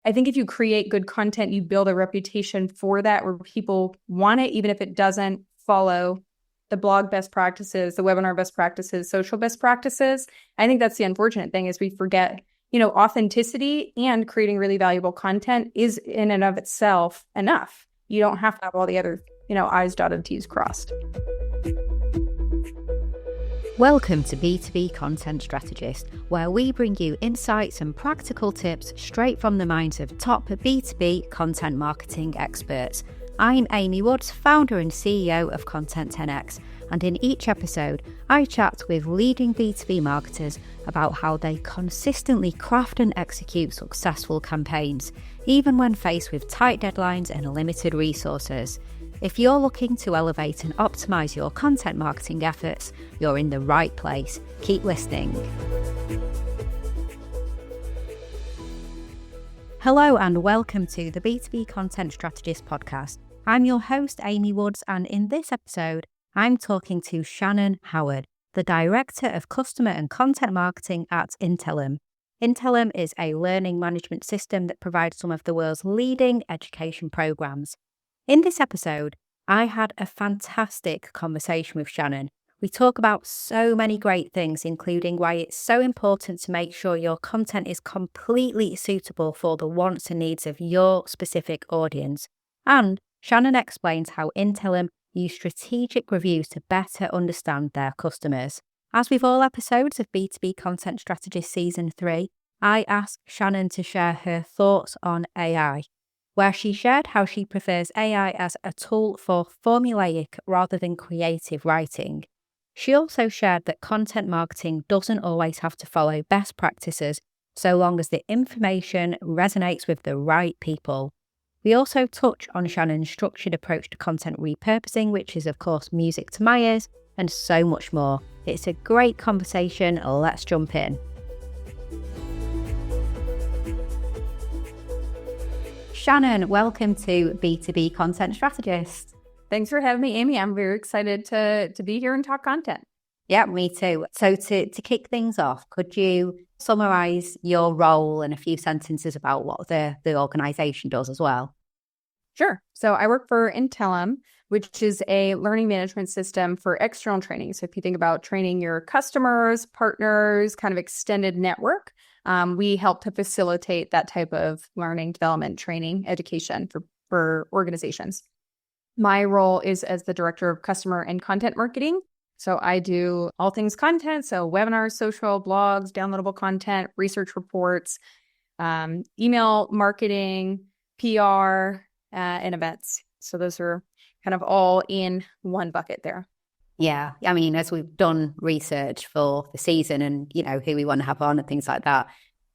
I think if you create good content, you build a reputation for that where people want it, even if it doesn't follow the blog best practices, the webinar best practices, social best practices. I think that's the unfortunate thing is we forget, authenticity and creating really valuable content is in and of itself enough. You don't have to have all the other, I's dotted, T's crossed. Welcome to B2B Content Strategist, where we bring you insights and practical tips straight from the minds of top B2B content marketing experts. I'm Amy Woods, founder and CEO of Content 10X, and in each episode, I chat with leading B2B marketers about how they consistently craft and execute successful campaigns, even when faced with tight deadlines and limited resources. If you're looking to elevate and optimize your content marketing efforts, you're in the right place. Keep listening. Hello and welcome to the B2B Content Strategist podcast. I'm your host, Amy Woods, and in this episode, I'm talking to Shannon Howard, the Director of Customer and Content Marketing at Intellum. Intellum is a learning management system that provides some of the world's leading education programs. In this episode, I had a fantastic conversation with Shannon. We talk about so many great things, including why it's so important to make sure your content is completely suitable for the wants and needs of your specific audience. And Shannon explains how Intellum use strategic reviews to better understand their customers. As with all episodes of B2B Content Strategist Season 3, I asked Shannon to share her thoughts on AI, where she shared how she prefers AI as a tool for formulaic rather than creative writing. She also shared that content marketing doesn't always have to follow best practices so long as the information resonates with the right people. We also touch on Shannon's structured approach to content repurposing, which is of course music to my ears, and so much more. It's a great conversation. Let's jump in. Shannon, welcome to B2B Content Strategist. Thanks for having me, Amy. I'm very excited to be here and talk content. Yeah, me too. So to kick things off, could you summarize your role in a few sentences about what the organization does as well? Sure. So I work for Intellum, which is a learning management system for external training. So if you think about training your customers, partners, kind of extended network, we help to facilitate that type of learning, development, training, education for organizations. My role is as the Director of Customer and Content Marketing. So I do all things content, so webinars, social, blogs, downloadable content, research reports, email marketing, PR, and events. So those are kind of all in one bucket there. Yeah, I mean, as we've done research for the season and, who we want to have on and things like that,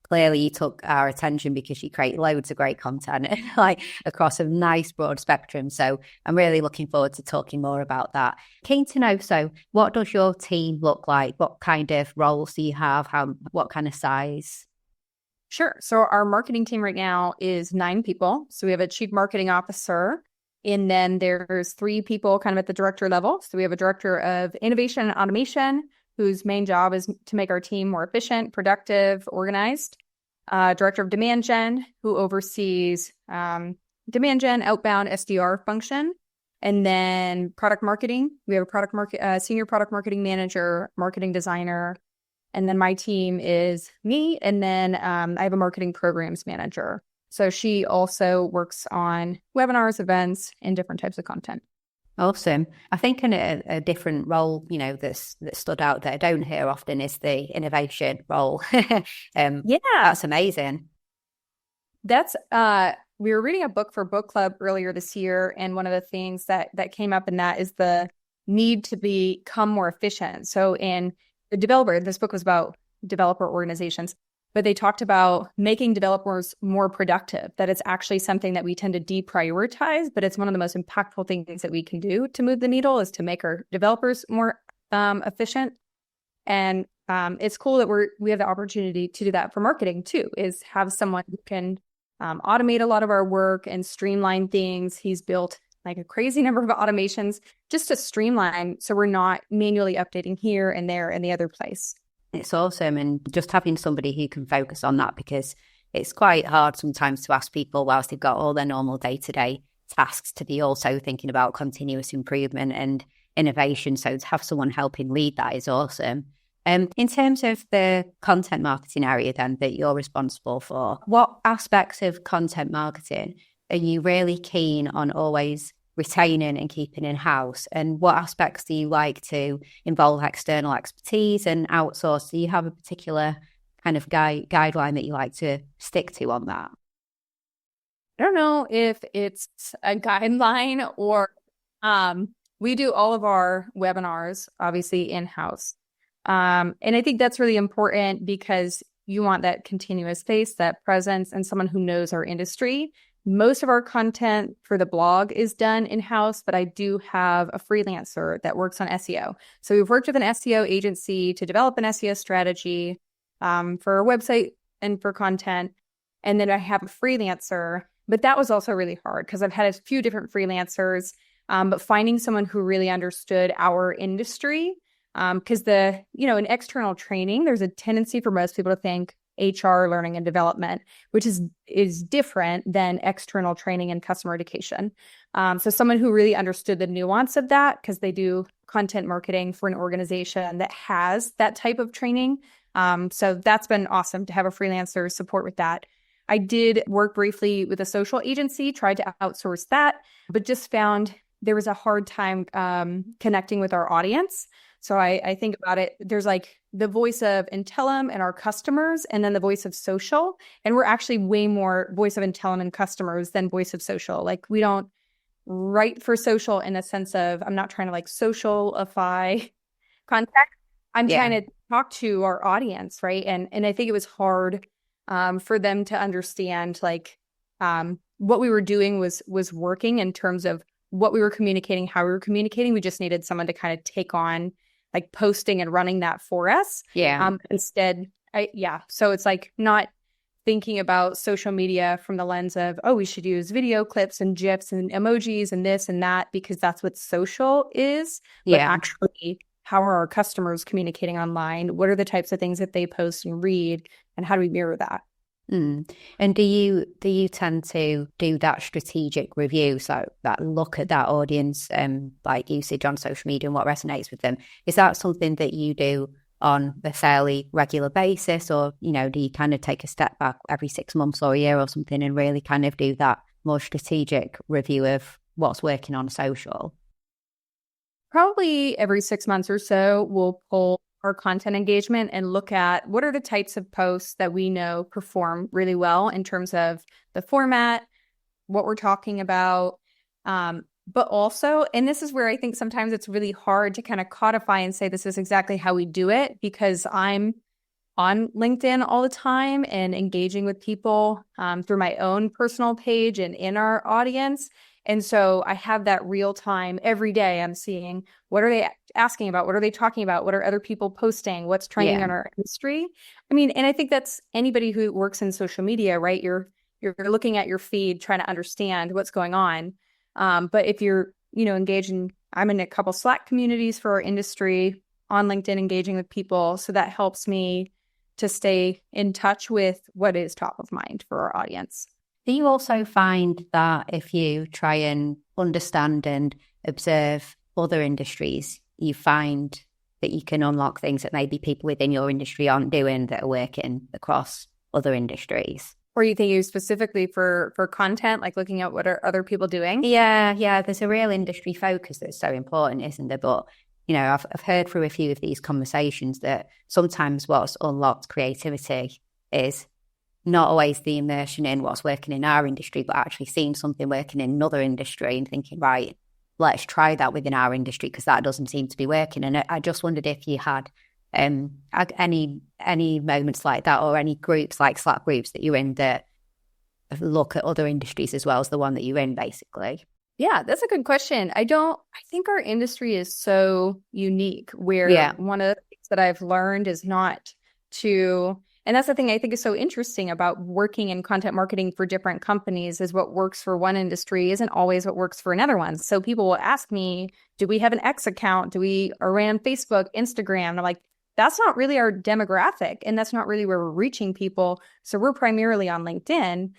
clearly you took our attention because you create loads of great content like across a nice broad spectrum. So I'm really looking forward to talking more about that. Keen to know, so what does your team look like? What kind of roles do you have? What kind of size? Sure. So our marketing team right now is 9 people. So we have a chief marketing officer, and then there's 3 people kind of at the director level. So we have a director of innovation and automation, whose main job is to make our team more efficient, productive, organized. Director of demand gen, who oversees demand gen, outbound SDR function. And then product marketing. We have a senior product marketing manager, marketing designer. And then my team is me. And then I have a marketing programs manager. So she also works on webinars, events, and different types of content. Awesome. I think in a different role, that stood out that I don't hear often is the innovation role. Yeah, that's amazing. That's we were reading a book for book club earlier this year, and one of the things that came up in that is the need to become more efficient. So in the developer, this book was about developer organizations, but they talked about making developers more productive, that it's actually something that we tend to deprioritize, but it's one of the most impactful things that we can do to move the needle is to make our developers more efficient. And it's cool that we have the opportunity to do that for marketing too, is have someone who can automate a lot of our work and streamline things. He's built like a crazy number of automations just to streamline so we're not manually updating here and there and the other place. It's awesome. And just having somebody who can focus on that, because it's quite hard sometimes to ask people, whilst they've got all their normal day-to-day tasks, to be also thinking about continuous improvement and innovation. So to have someone helping lead that is awesome. In terms of the content marketing area then that you're responsible for, what aspects of content marketing are you really keen on always retaining and keeping in-house? And what aspects do you like to involve external expertise and outsource? Do you have a particular kind of guideline that you like to stick to on that? I don't know if it's a guideline or we do all of our webinars, obviously, in-house. And I think that's really important because you want that continuous face, that presence, and someone who knows our industry. Most of our content for the blog is done in-house, but I do have a freelancer that works on SEO. So we've worked with an SEO agency to develop an SEO strategy for our website and for content. And then I have a freelancer, but that was also really hard because I've had a few different freelancers, but finding someone who really understood our industry. Because in external training, there's a tendency for most people to think HR, learning and development, which is different than external training and customer education. So someone who really understood the nuance of that, because they do content marketing for an organization that has that type of training. So that's been awesome to have a freelancer support with that. I did work briefly with a social agency, tried to outsource that, but just found there was a hard time connecting with our audience. So I think about it, there's like the voice of Intellum and our customers, and then the voice of social. And we're actually way more voice of Intellum and customers than voice of social. Like we don't write for social in the sense of, I'm not trying to like socialify content. I'm trying to talk to our audience, right? And I think it was hard for them to understand like what we were doing was working in terms of what we were communicating, how we were communicating. We just needed someone to kind of take on like posting and running that for us. Instead, so it's like not thinking about social media from the lens of, oh, we should use video clips and GIFs and emojis and this and that, because that's what social is. But actually, how are our customers communicating online? What are the types of things that they post and read? And how do we mirror that? And do you tend to do that strategic review, so that look at that audience like usage on social media and what resonates with them? Is that something that you do on a fairly regular basis, or do you kind of take a step back every 6 months or a year or something and really kind of do that more strategic review of what's working on social? Probably every 6 months or so, we'll pull our content engagement and look at what are the types of posts that we know perform really well in terms of the format, what we're talking about, but also, and this is where I think sometimes it's really hard to kind of codify and say this is exactly how we do it, because I'm on LinkedIn all the time and engaging with people through my own personal page and in our audience. And so I have that real time every day. I'm seeing what are they asking about? What are they talking about? What are other people posting? What's trending in our industry? I mean, and I think that's anybody who works in social media, right? You're looking at your feed, trying to understand what's going on. But if you're, engaged in, I'm in a couple Slack communities for our industry on LinkedIn, engaging with people. So that helps me to stay in touch with what is top of mind for our audience. Do you also find that if you try and understand and observe other industries, you find that you can unlock things that maybe people within your industry aren't doing that are working across other industries? Or you think you specifically for content, like looking at what are other people doing? Yeah. There's a real industry focus that's so important, isn't there? But, I've heard through a few of these conversations that sometimes what's unlocked creativity is not always the immersion in what's working in our industry, but actually seeing something working in another industry and thinking, right, let's try that within our industry because that doesn't seem to be working. And I just wondered if you had any moments like that, or any groups like Slack groups that you're in that look at other industries as well as the one that you're in, basically. Yeah, that's a good question. I think our industry is so unique where one of the things that I've learned is not to, and that's the thing I think is so interesting about working in content marketing for different companies, is what works for one industry isn't always what works for another one. So people will ask me, do we have an X account? Are we on Facebook, Instagram? And I'm like, that's not really our demographic, and that's not really where we're reaching people. So we're primarily on LinkedIn.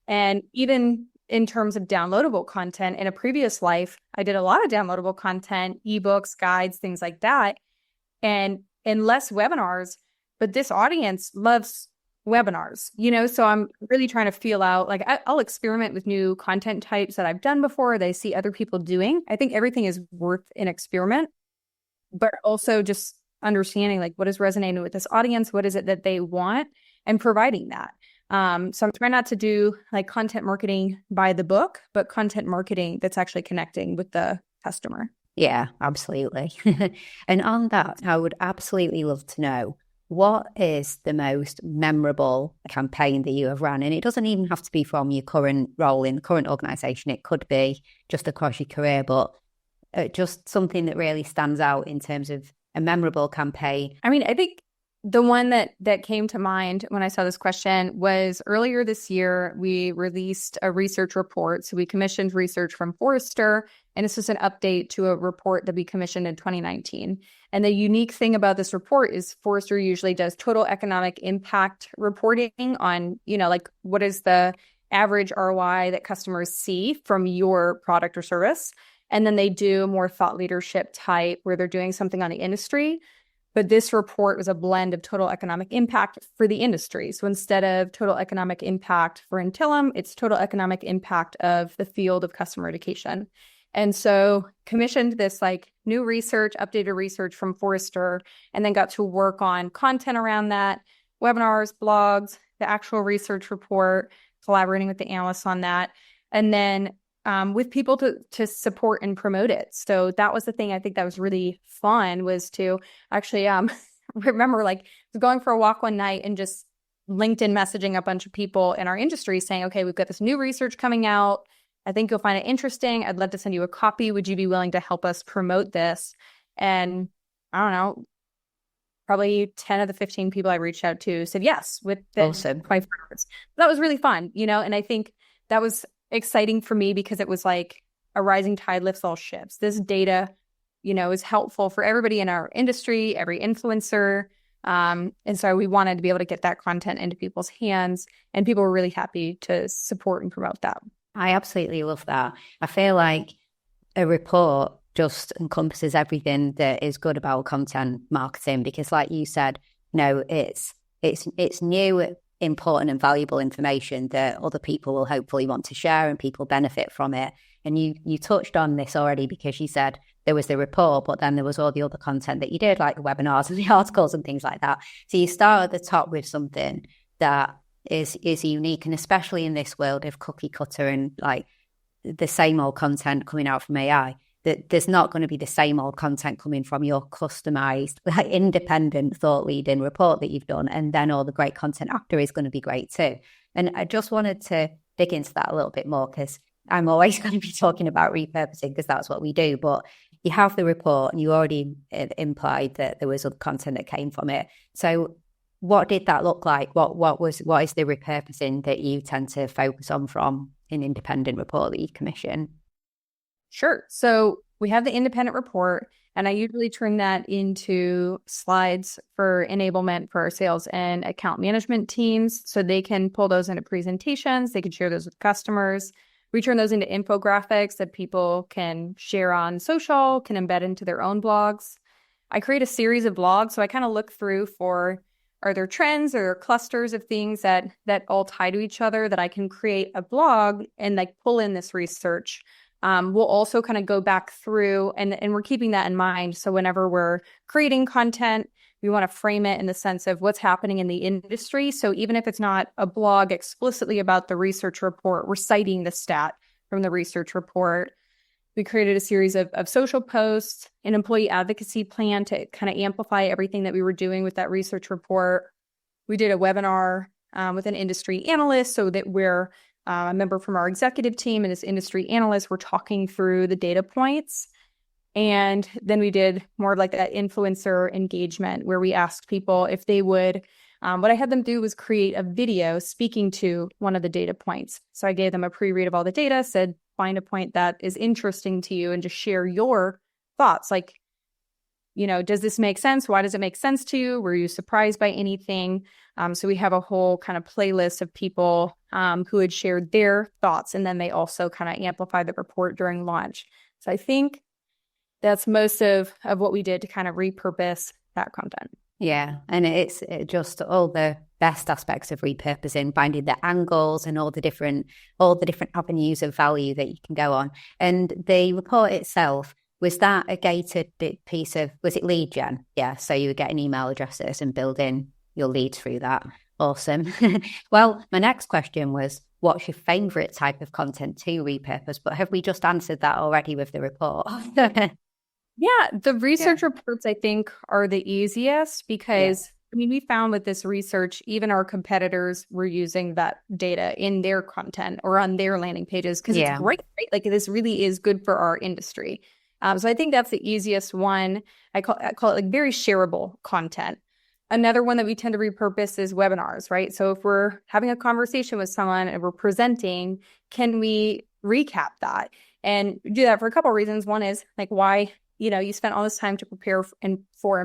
And even in terms of downloadable content, in a previous life, I did a lot of downloadable content, ebooks, guides, things like that, and less webinars. But this audience loves webinars, so I'm really trying to feel out, like I'll experiment with new content types that I've done before, that I see other people doing. I think everything is worth an experiment, but also just understanding like what is resonating with this audience, what is it that they want, and providing that. So I'm trying not to do like content marketing by the book, but content marketing that's actually connecting with the customer. Yeah, absolutely. And on that, I would absolutely love to know, what is the most memorable campaign that you have run? And it doesn't even have to be from your current role in the current organisation. It could be just across your career, but just something that really stands out in terms of a memorable campaign. I mean, I think the one that came to mind when I saw this question was earlier this year, we released a research report. So we commissioned research from Forrester, and this is an update to a report that we commissioned in 2019. And the unique thing about this report is Forrester usually does total economic impact reporting on, like what is the average ROI that customers see from your product or service. And then they do more thought leadership type where they're doing something on the industry. But this report was a blend of total economic impact for the industry. So instead of total economic impact for Intellum, it's total economic impact of the field of customer education. And so commissioned this like new research, updated research from Forrester, and then got to work on content around that, webinars, blogs, the actual research report, collaborating with the analysts on that. And then with people to support and promote it. So that was the thing I think that was really fun, was to actually remember like going for a walk one night and just LinkedIn messaging a bunch of people in our industry saying, okay, we've got this new research coming out. I think you'll find it interesting. I'd love to send you a copy. Would you be willing to help us promote this? And I don't know, probably 10 of the 15 people I reached out to said yes with the Awesome. 5 words. That was really fun, and I think that was exciting for me because it was like a rising tide lifts all ships. This data, is helpful for everybody in our industry, every influencer. And so we wanted to be able to get that content into people's hands, and people were really happy to support and promote that. I absolutely love that. I feel like a report just encompasses everything that is good about content marketing, because like you said, it's new, important and valuable information that other people will hopefully want to share, and people benefit from it. And you touched on this already, because you said there was the report, but then there was all the other content that you did, like the webinars and the articles and things like that. So you start at the top with something that is unique, and especially in this world of cookie cutter and like the same old content coming out from AI, that there's not going to be the same old content coming from your customized, like, independent thought leading report that you've done. And then all the great content after is going to be great too. And I just wanted to dig into that a little bit more, because I'm always going to be talking about repurposing, because that's what we do. But you have the report, and you already implied that there was other content that came from it. So what did that look like? What is the repurposing that you tend to focus on from an independent report that you commission? Sure. So we have the independent report, and I usually turn that into slides for enablement for our sales and account management teams, so they can pull those into presentations. They can share those with customers. We turn those into infographics that people can share on social, can embed into their own blogs. I create a series of blogs. So I kind of look through for, are there trends or clusters of things that all tie to each other that I can create a blog and like pull in this research. We'll also kind of go back through, and we're keeping that in mind. So whenever we're creating content, we want to frame it in the sense of what's happening in the industry. So even if it's not a blog explicitly about the research report, we're citing the stat from the research report. We created a series of social posts, an employee advocacy plan to kind of amplify everything that we were doing with that research report. We did a webinar with an industry analyst, so that we're a member from our executive team and this industry analyst were talking through the data points. And then we did more of like that influencer engagement, where we asked people if they would, what I had them do was create a video speaking to one of the data points. So I gave them a pre-read of all the data, said, find a point that is interesting to you and just share your thoughts. Like, does this make sense? Why does it make sense to you? Were you surprised by anything? So we have a whole kind of playlist of people who had shared their thoughts, and then they also kind of amplified the report during launch. So I think that's most of what we did to kind of repurpose that content. Yeah, and it's just all the best aspects of repurposing, finding the angles and all the different avenues of value that you can go on. And the report itself, was that a gated piece of, was it lead gen? Yeah, so you were getting email addresses and building your leads through that. Awesome. Well, my next question was, what's your favourite type of content to repurpose? But have we just answered that already with the report? Yeah, the research reports, I think, are the easiest because, we found with this research, even our competitors were using that data in their content or on their landing pages because it's great, right? Like this really is good for our industry. So I think that's the easiest one. I call it like very shareable content. Another one that we tend to repurpose is webinars, right? So if we're having a conversation with someone and we're presenting, can we recap that? And do that for a couple of reasons. One is like why, you spent all this time to prepare and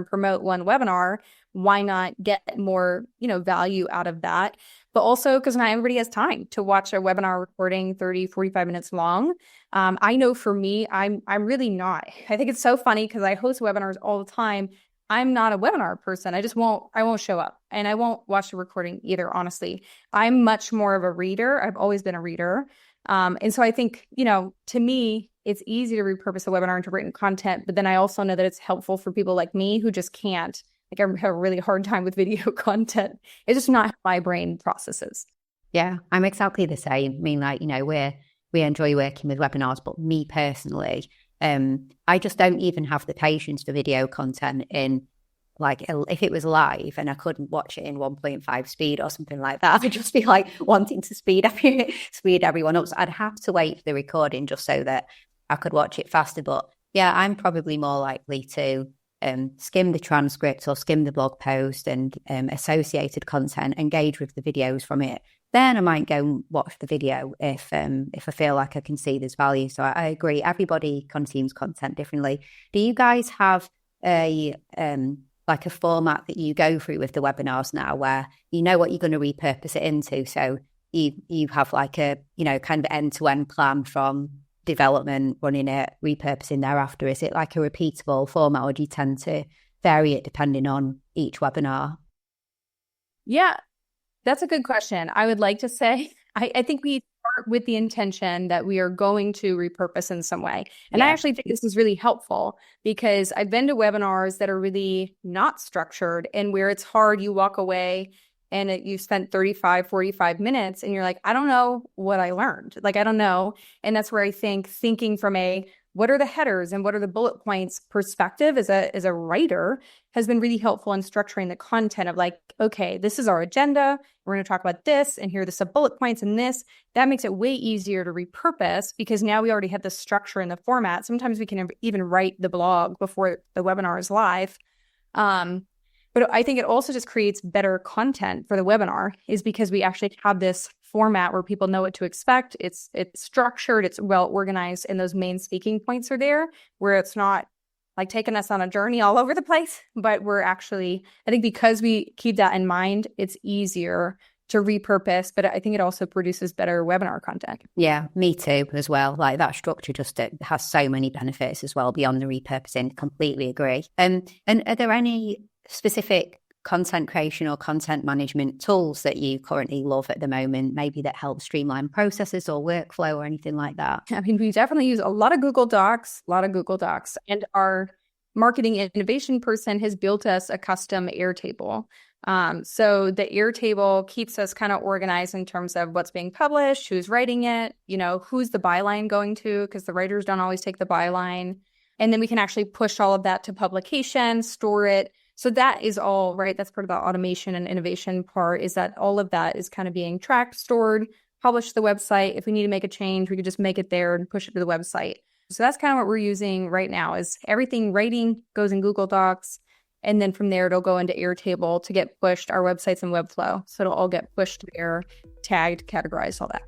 promote one webinar. Why not get more, value out of that? But also because not everybody has time to watch a webinar recording 30, 45 minutes long. I know for me, I'm really not. I think it's so funny because I host webinars all the time. I'm not a webinar person. I won't show up and I won't watch the recording either, honestly. I'm much more of a reader. I've always been a reader. And so I think, to me, it's easy to repurpose a webinar into written content, but then I also know that it's helpful for people like me who just can't. Like I have a really hard time with video content. It's just not how my brain processes. Yeah, I'm exactly the same. I mean, like, we enjoy working with webinars, but me personally, I just don't even have the patience for video content in, like, if it was live and I couldn't watch it in 1.5 speed or something like that, I'd just be like wanting to speed everyone up. So I'd have to wait for the recording just so that I could watch it faster. But yeah, I'm probably more likely to skim the transcript or skim the blog post and associated content, engage with the videos from it. Then I might go and watch the video if I feel like I can see there's value. So I agree. Everybody consumes content differently. Do you guys have a format that you go through with the webinars now where you know what you're going to repurpose it into? So you have like a, kind of end-to-end plan from development, running it, repurposing thereafter. Is it like a repeatable format or do you tend to vary it depending on each webinar? Yeah, that's a good question. I would like to say, I think we start with the intention that we are going to repurpose in some way. And I actually think this is really helpful because I've been to webinars that are really not structured and where it's hard, you walk away and you spent 35, 45 minutes and you're like, I don't know what I learned. Like, I don't know. And that's where I think thinking from what are the headers and what are the bullet points perspective as a writer has been really helpful in structuring the content of like, okay, this is our agenda. We're going to talk about this and here are the sub bullet points and this. That makes it way easier to repurpose because now we already have the structure in the format. Sometimes we can even write the blog before the webinar is live. But I think it also just creates better content for the webinar is because we actually have this format where people know what to expect. It's structured, it's well organized, and those main speaking points are there where it's not like taking us on a journey all over the place, but we're actually, I think because we keep that in mind, it's easier to repurpose, but I think it also produces better webinar content. Yeah, me too as well. Like that structure just has so many benefits as well beyond the repurposing. Completely agree. And are there any specific content creation or content management tools that you currently love at the moment, maybe that help streamline processes or workflow or anything like that? I mean, we definitely use a lot of Google Docs, and our marketing innovation person has built us a custom Airtable. So the Airtable keeps us kind of organized in terms of what's being published, who's writing it, who's the byline going to, because the writers don't always take the byline. And then we can actually push all of that to publication, store it. So that is all, right? That's part of the automation and innovation part is that all of that is kind of being tracked, stored, published to the website. If we need to make a change, we could just make it there and push it to the website. So that's kind of what we're using right now is everything writing goes in Google Docs. And then from there, it'll go into Airtable to get pushed, our websites and Webflow. So it'll all get pushed there, tagged, categorized, all that.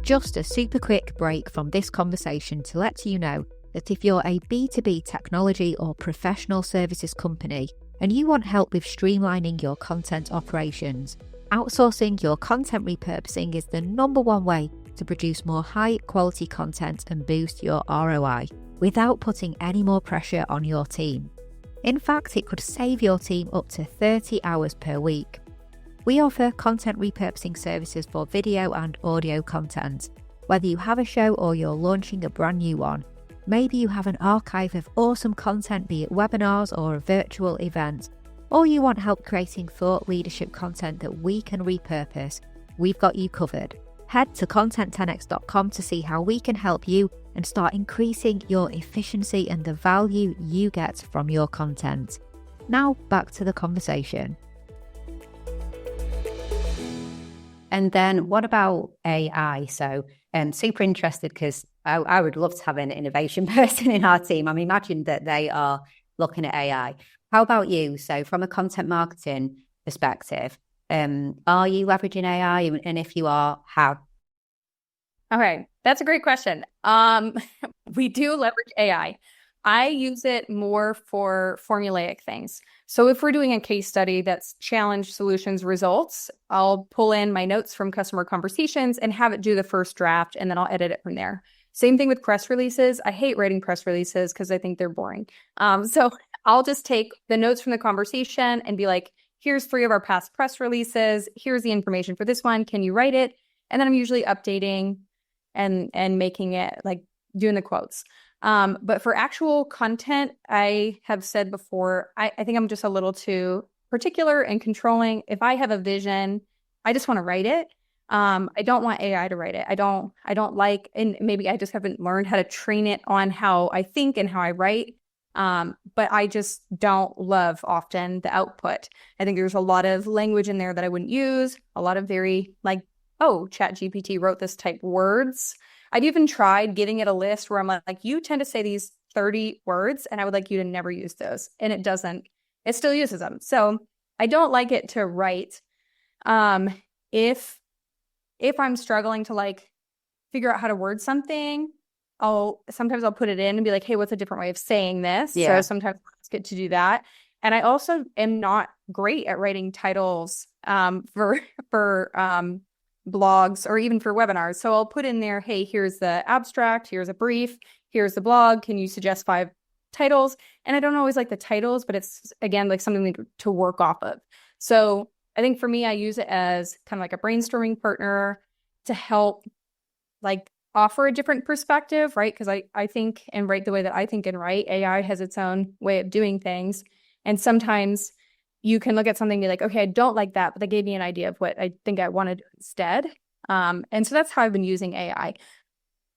Just a super quick break from this conversation to let you know that if you're a B2B technology or professional services company and you want help with streamlining your content operations, outsourcing your content repurposing is the number one way to produce more high quality content and boost your ROI without putting any more pressure on your team. In fact, it could save your team up to 30 hours per week. We offer content repurposing services for video and audio content. Whether you have a show or you're launching a brand new one, maybe you have an archive of awesome content, be it webinars or a virtual event, or you want help creating thought leadership content that we can repurpose, we've got you covered. Head to content10x.com to see how we can help you and start increasing your efficiency and the value you get from your content. Now back to the conversation. And then what about AI? So I'm super interested because I would love to have an innovation person in our team. I'm imagining that they are looking at AI. How about you? So from a content marketing perspective, are you leveraging AI? And if you are, how? Okay, that's a great question. We do leverage AI. I use it more for formulaic things. So if we're doing a case study that's challenge solutions results, I'll pull in my notes from customer conversations and have it do the first draft, and then I'll edit it from there. Same thing with press releases. I hate writing press releases because I think they're boring. So I'll just take the notes from the conversation and be like, here's 3 of our past press releases. Here's the information for this one. Can you write it? And then I'm usually updating and making it, like, doing the quotes. But for actual content, I have said before, I think I'm just a little too particular and controlling. If I have a vision, I just want to write it. I don't want AI to write it. I don't like, and maybe I just haven't learned how to train it on how I think and how I write. But I just don't love often the output. I think there's a lot of language in there that I wouldn't use, a lot of very like, oh, ChatGPT wrote this type words. I've even tried giving it a list where I'm like, you tend to say these 30 words, and I would like you to never use those. And it doesn't, it still uses them. So I don't like it to write. If I'm struggling to like figure out how to word something, sometimes I'll put it in and be like, hey, what's a different way of saying this? Yeah. So sometimes it's good to do that. And I also am not great at writing titles for blogs or even for webinars. So I'll put in there, hey, here's the abstract, here's a brief, here's the blog. Can you suggest 5 titles? And I don't always like the titles, but it's, again, like something to work off of. So I think for me, I use it as kind of like a brainstorming partner to help like offer a different perspective, right? Because I think and write the way that I think and write. AI has its own way of doing things. And sometimes you can look at something and be like, okay, I don't like that, but they gave me an idea of what I think I want to do instead. And so that's how I've been using AI.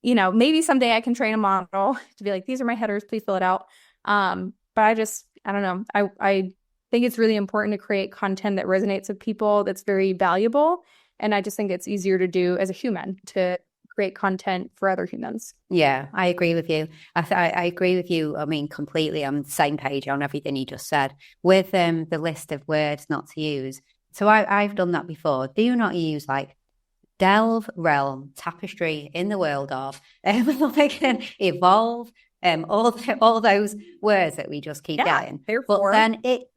You know, maybe someday I can train a model to be like, these are my headers, please fill it out. But I don't know. I think it's really important to create content that resonates with people, that's very valuable. And I just think it's easier to do as a human to create content for other humans. Yeah, I agree with you. I agree with you. I mean, completely on the same page on everything you just said with the list of words not to use. So I've done that before. Do not use like delve, realm, tapestry, in the world of, evolve, all those words that we just keep getting. But then it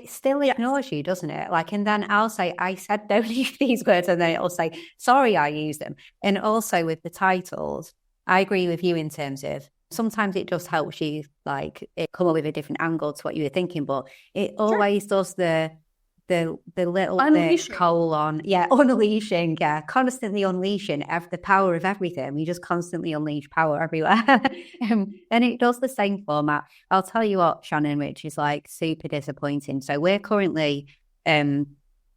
still ignores you, doesn't it? Like, and then I'll say, I said don't use these words, and then it'll say, sorry, I used them. And also with the titles, I agree with you in terms of sometimes it just helps you like it come up with a different angle to what you were thinking, but it always does the little bit unleashing, constantly unleashing the power of everything. We just constantly unleash power everywhere. And it does the same format. I'll tell you what, Shannon, which is like super disappointing. So we're currently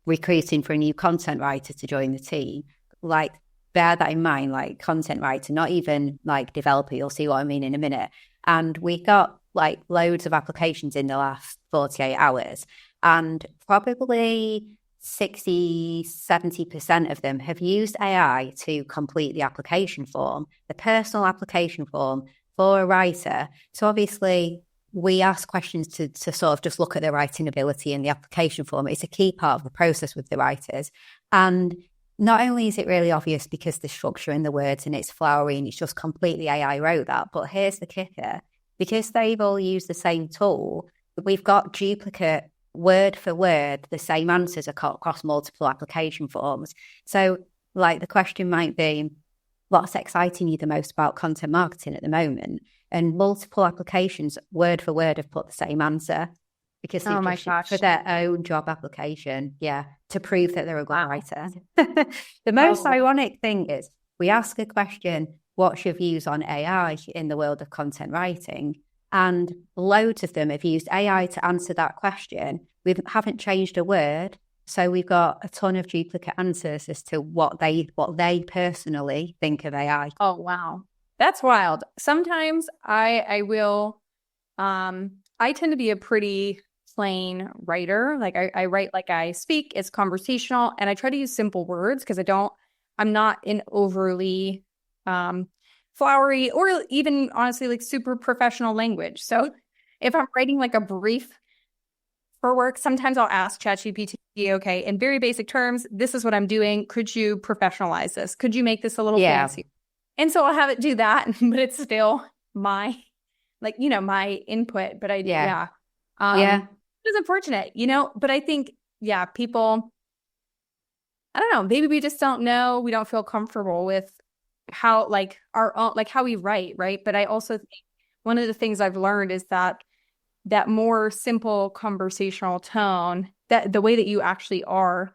recruiting for a new content writer to join the team. Like, bear that in mind, like content writer, not even like developer. You'll see what I mean in a minute. And we got like loads of applications in the last 48 hours. And probably 60-70% of them have used AI to complete the application form, the personal application form for a writer. So obviously we ask questions to sort of just look at their writing ability in the application form. It's a key part of the process with the writers. And not only is it really obvious because the structure in the words and it's flowery and it's just completely AI wrote that, but here's the kicker. Because they've all used the same tool, we've got duplicate word for word, the same answers across multiple application forms. So like the question might be, what's exciting you the most about content marketing at the moment? And multiple applications, word for word, have put the same answer because Oh my just gosh. for their own job application, to prove that they're a good writer. The most ironic thing is we ask a question, what's your views on AI in the world of content writing? And loads of them have used AI to answer that question. We haven't changed a word. So we've got a ton of duplicate answers as to what they personally think of AI. Oh, wow. That's wild. Sometimes I will, I tend to be a pretty plain writer. Like I write like I speak, it's conversational, and I try to use simple words because I'm not in overly flowery or even honestly like super professional language. So if I'm writing like a brief for work, sometimes I'll ask ChatGPT, okay, in very basic terms, this is what I'm doing. Could you professionalize this? Could you make this a little fancy? And so I'll have it do that, but it's still my, like, my input. But it's unfortunate, but I think, people, I don't know, maybe we just don't know. We don't feel comfortable with how, like, our own, like how we write, right? But I also think one of the things I've learned is that more simple conversational tone, that the way that you actually are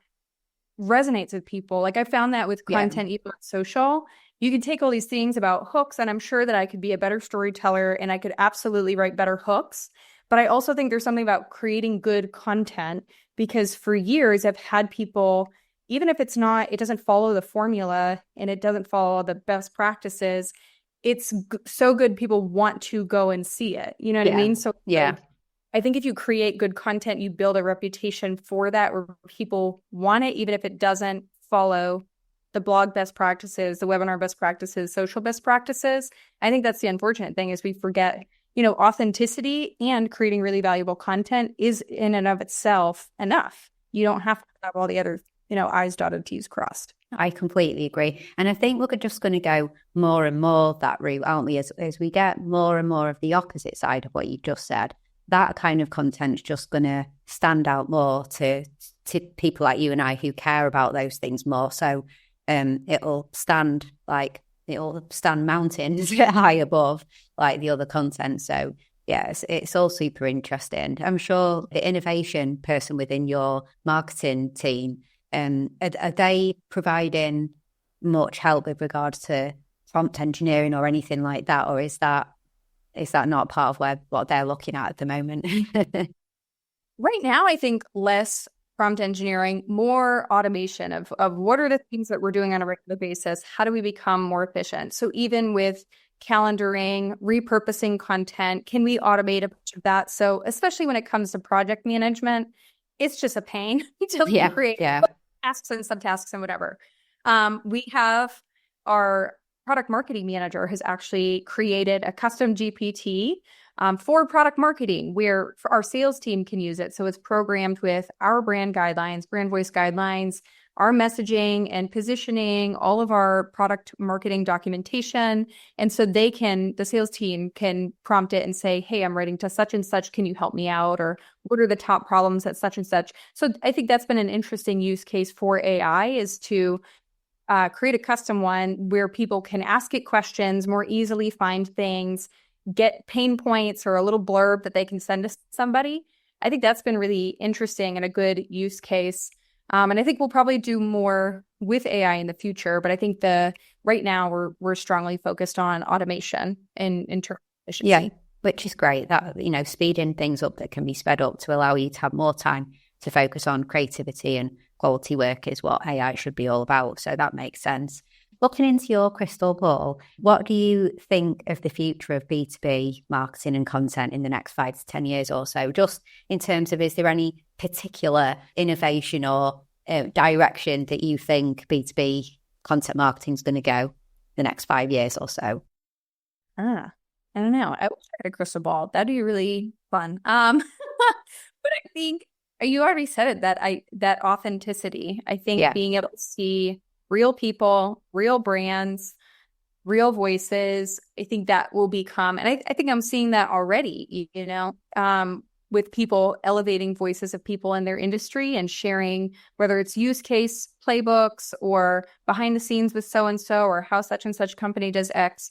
resonates with people. Like I found that with content, even on social, you could take all these things about hooks, and I'm sure that I could be a better storyteller and I could absolutely write better hooks. But I also think there's something about creating good content, because for years I've had people, even if it doesn't follow the formula and it doesn't follow the best practices, it's so good people want to go and see it. You know what I mean? So like, I think if you create good content, you build a reputation for that where people want it, even if it doesn't follow the blog best practices, the webinar best practices, social best practices. I think that's the unfortunate thing is we forget, authenticity and creating really valuable content is in and of itself enough. You don't have to have all the other, I's dotted, T's crossed. I completely agree. And I think we're just going to go more and more that route, aren't we? As we get more and more of the opposite side of what you just said, that kind of content's just going to stand out more to people like you and I who care about those things more. So it'll stand mountains high above like the other content. So yes, it's all super interesting. I'm sure the innovation person within your marketing team, are they providing much help with regards to prompt engineering or anything like that, or is that not part of what they're looking at the moment? Right now, I think less prompt engineering, more automation of what are the things that we're doing on a regular basis? How do we become more efficient? So even with calendaring, repurposing content, can we automate a bunch of that? So especially when it comes to project management, it's just a pain to create tasks and subtasks and whatever. We have our product marketing manager has actually created a custom GPT for product marketing where our sales team can use it. So it's programmed with our brand guidelines, brand voice guidelines, our messaging and positioning, all of our product marketing documentation. And so the sales team can prompt it and say, hey, I'm writing to such and such. Can you help me out? Or what are the top problems at such and such? So I think that's been an interesting use case for AI is to create a custom one where people can ask it questions, more easily find things, get pain points or a little blurb that they can send to somebody. I think that's been really interesting and a good use case. And I think we'll probably do more with AI in the future, but I think right now we're strongly focused on automation and internal efficiency. Yeah, which is great. That, speeding things up that can be sped up to allow you to have more time to focus on creativity and quality work is what AI should be all about. So that makes sense. Looking into your crystal ball, what do you think of the future of B2B marketing and content in the next 5 to 10 years or so? Just in terms of, is there any particular innovation or direction that you think B2B content marketing is going to go the next 5 years or so? I don't know. I wish I had a crystal ball. That'd be really fun. But I think you already said it, that authenticity. I think being able to see real people, real brands, real voices. I think that will become, and I think I'm seeing that already, with people elevating voices of people in their industry and sharing, whether it's use case playbooks or behind the scenes with so-and-so or how such and such company does X.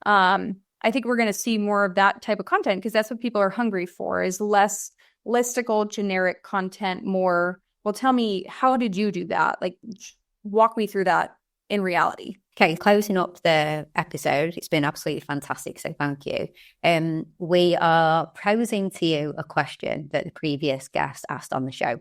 I think we're going to see more of that type of content because that's what people are hungry for, is less listicle, generic content, more, well, tell me, how did you do that? Like, walk me through that in reality. Okay, closing up the episode, it's been absolutely fantastic, so thank you. We are posing to you a question that the previous guest asked on the show.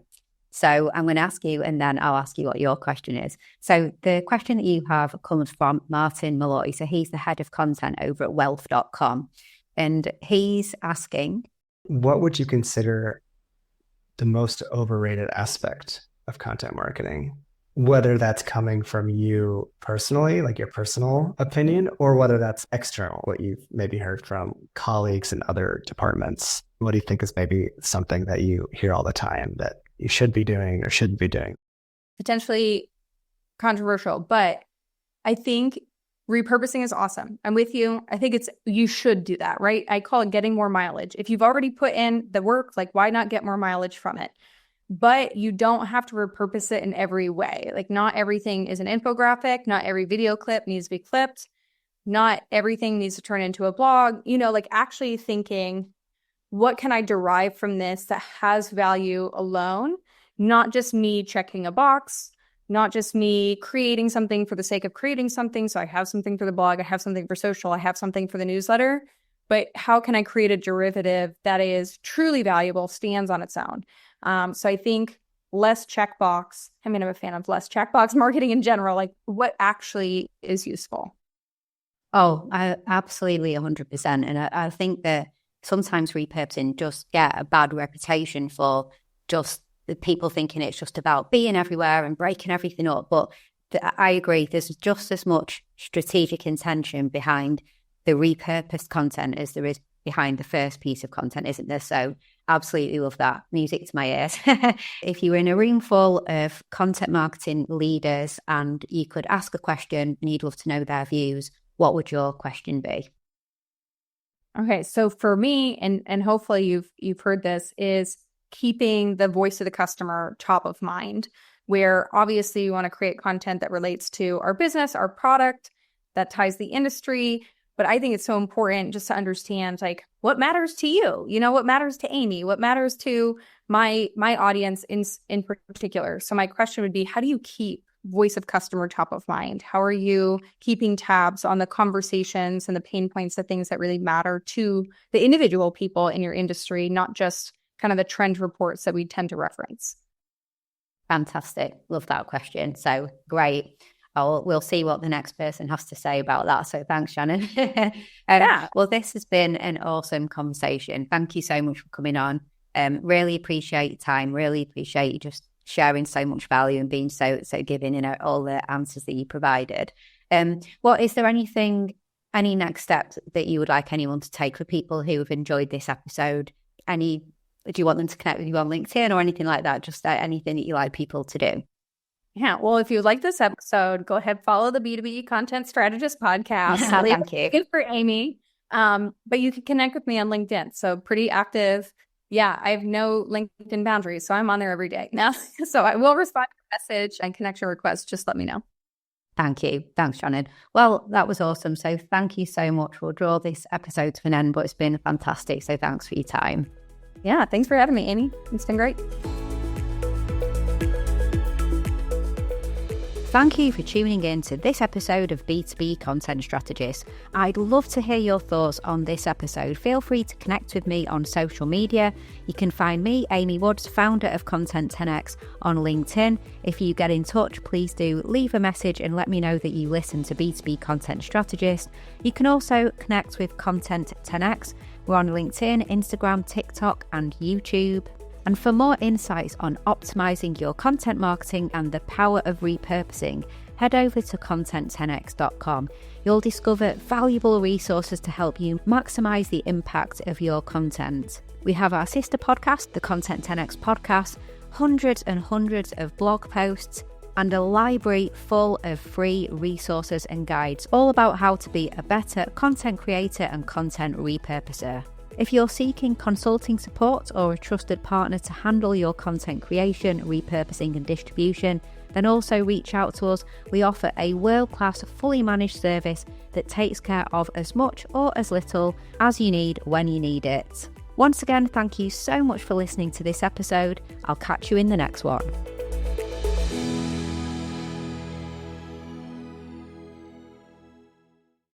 So I'm going to ask you, and then I'll ask you what your question is. So the question that you have comes from Martin Malloy. So he's the head of content over at wealth.com. And he's asking, what would you consider the most overrated aspect of content marketing? Whether that's coming from you personally, like your personal opinion, or whether that's external, what you've maybe heard from colleagues in other departments. What do you think is maybe something that you hear all the time that you should be doing or shouldn't be doing? Potentially controversial, but I think repurposing is awesome. I'm with you. I think you should do that, right? I call it getting more mileage. If you've already put in the work, like, why not get more mileage from it? But you don't have to repurpose it in every way. Like, not everything is an infographic. Not every video clip needs to be clipped. Not everything needs to turn into a blog. Like actually thinking, what can I derive from this that has value alone? Not just me checking a box, not just me creating something for the sake of creating something. So I have something for the blog, I have something for social, I have something for the newsletter. But how can I create a derivative that is truly valuable, stands on its own? So I think less checkbox. I mean, I'm a fan of less checkbox marketing in general. Like, what actually is useful? Oh, I absolutely 100%. And I think that sometimes repurposing just get a bad reputation for just the people thinking it's just about being everywhere and breaking everything up. But I agree, there's just as much strategic intention behind the repurposed content as there is behind the first piece of content, isn't there? So absolutely love that. Music to my ears. If you were in a room full of content marketing leaders and you could ask a question and you'd love to know their views, what would your question be? Okay, so for me, and hopefully you've heard this, is keeping the voice of the customer top of mind, where obviously you want to create content that relates to our business, our product, that ties the industry. But I think it's so important just to understand, like, what matters to you? What matters to Amy? What matters to my audience in particular? So my question would be, how do you keep voice of customer top of mind? How are you keeping tabs on the conversations and the pain points, the things that really matter to the individual people in your industry, not just kind of the trend reports that we tend to reference? Fantastic. Love that question. So great. We'll see what the next person has to say about that. So thanks, Shannon. Yeah. Well, this has been an awesome conversation. Thank you so much for coming on. Really appreciate your time. Really appreciate you just sharing so much value and being so giving in all the answers that you provided. Is there any next steps that you would like anyone to take for people who have enjoyed this episode? Do you want them to connect with you on LinkedIn or anything like that? Just anything that you like people to do? Yeah, well, if you like this episode, go ahead, follow the B2B Content Strategist podcast. Thank you. Good for Amy. But you can connect with me on LinkedIn. So pretty active. Yeah, I have no LinkedIn boundaries, so I'm on there every day now. So I will respond to a message and connection requests. Just let me know. Thank you. Thanks, Shannon. Well, that was awesome. So thank you so much. We'll draw this episode to an end, but it's been fantastic. So thanks for your time. Yeah, thanks for having me, Amy. It's been great. Thank you for tuning in to this episode of B2B Content Strategist. I'd love to hear your thoughts on this episode. Feel free to connect with me on social media. You can find me, Amy Woods, founder of Content 10X, on LinkedIn. If you get in touch, please do leave a message and let me know that you listen to B2B Content Strategist. You can also connect with Content 10X. We're on LinkedIn, Instagram, TikTok, and YouTube. And for more insights on optimizing your content marketing and the power of repurposing, head over to content10x.com. You'll discover valuable resources to help you maximize the impact of your content. We have our sister podcast, the Content 10X podcast, hundreds and hundreds of blog posts, and a library full of free resources and guides all about how to be a better content creator and content repurposer. If you're seeking consulting support or a trusted partner to handle your content creation, repurposing and distribution, then also reach out to us. We offer a world-class, fully managed service that takes care of as much or as little as you need when you need it. Once again, thank you so much for listening to this episode. I'll catch you in the next one.